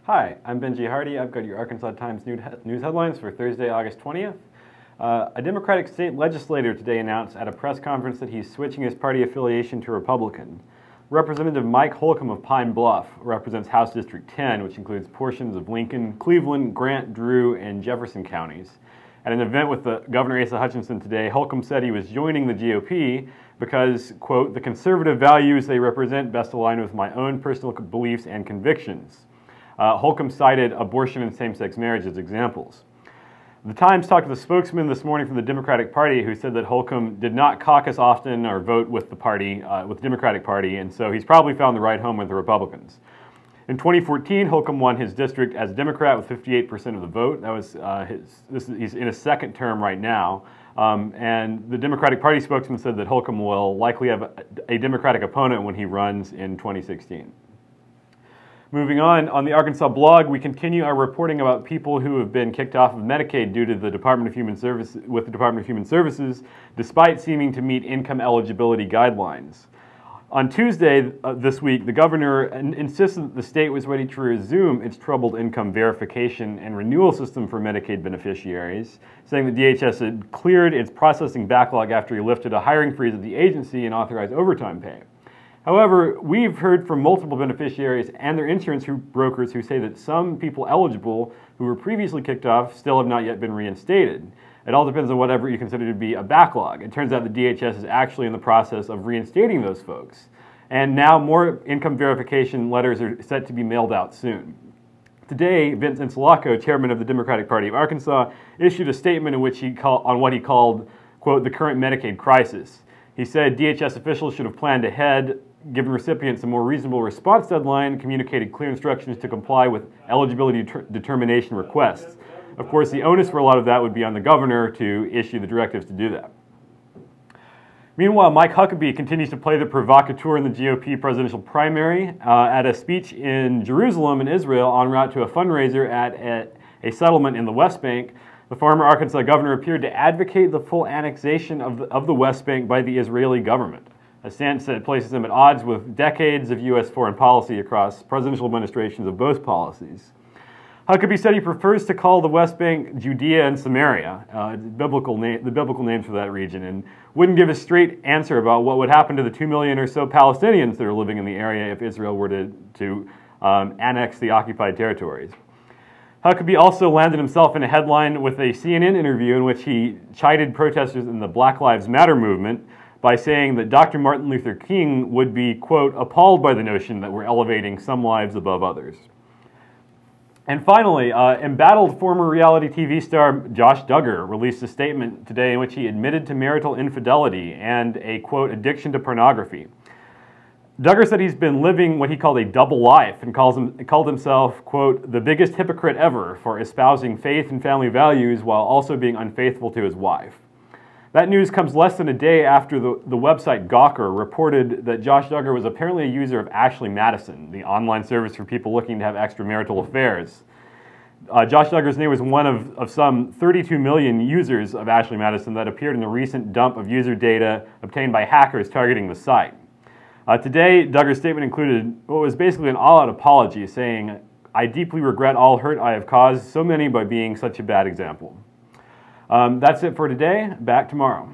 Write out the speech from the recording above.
Hi, I'm Benji Hardy. I've got your Arkansas Times news headlines for Thursday, August 20th. A Democratic state legislator today announced at a press conference that he's switching his party affiliation to Republican. Representative Mike Holcomb of Pine Bluff represents House District 10, which includes portions of Lincoln, Cleveland, Grant, Drew, and Jefferson counties. At an event with Governor Asa Hutchinson today, Holcomb said he was joining the GOP because, quote, the conservative values they represent best align with my own personal beliefs and convictions. Holcomb cited abortion and same-sex marriage as examples. The Times talked to the spokesman this morning from the Democratic Party who said that Holcomb did not caucus often or vote with the party, with the Democratic Party, and so he's probably found the right home with the Republicans. In 2014, Holcomb won his district as a Democrat with 58% of the vote. That was he's in his second term right now, and the Democratic Party spokesman said that Holcomb will likely have a Democratic opponent when he runs in 2016. Moving on the Arkansas blog, we continue our reporting about people who have been kicked off of Medicaid due to the Department of Human Services, despite seeming to meet income eligibility guidelines. On Tuesday this week, the governor insisted that the state was ready to resume its troubled income verification and renewal system for Medicaid beneficiaries, saying that DHS had cleared its processing backlog after he lifted a hiring freeze at the agency and authorized overtime pay. However, we've heard from multiple beneficiaries and their insurance brokers who say that some people eligible who were previously kicked off still have not yet been reinstated. It all depends on whatever you consider to be a backlog. It turns out the DHS is actually in the process of reinstating those folks. And now more income verification letters are set to be mailed out soon. Today, Vince Insulacco, chairman of the Democratic Party of Arkansas, issued a statement in which on what he called, quote, the current Medicaid crisis. He said DHS officials should have planned ahead, given recipients a more reasonable response deadline, communicated clear instructions to comply with eligibility determination requests. Of course, the onus for a lot of that would be on the governor to issue the directives to do that. Meanwhile, Mike Huckabee continues to play the provocateur in the GOP presidential primary. At a speech in Jerusalem in Israel en route to a fundraiser at a settlement in the West Bank, the former Arkansas governor appeared to advocate the full annexation of the West Bank by the Israeli government, a stance that places him at odds with decades of U.S. foreign policy across presidential administrations of both policies. Huckabee said he prefers to call the West Bank Judea and Samaria, the biblical names for that region, and wouldn't give a straight answer about what would happen to the 2 million or so Palestinians that are living in the area if Israel were to annex the occupied territories. Huckabee also landed himself in a headline with a CNN interview in which he chided protesters in the Black Lives Matter movement by saying that Dr. Martin Luther King would be, quote, appalled by the notion that we're elevating some lives above others. And finally, embattled former reality TV star Josh Duggar released a statement today in which he admitted to marital infidelity and a, quote, addiction to pornography. Duggar said he's been living what he called a double life and called himself, quote, the biggest hypocrite ever for espousing faith and family values while also being unfaithful to his wife. That news comes less than a day after the website Gawker reported that Josh Duggar was apparently a user of Ashley Madison, the online service for people looking to have extramarital affairs. Josh Duggar's name was one of some 32 million users of Ashley Madison that appeared in a recent dump of user data obtained by hackers targeting the site. Today, Duggar's statement included what was basically an all-out apology, saying, I deeply regret all hurt I have caused so many by being such a bad example. That's it for today. Back tomorrow.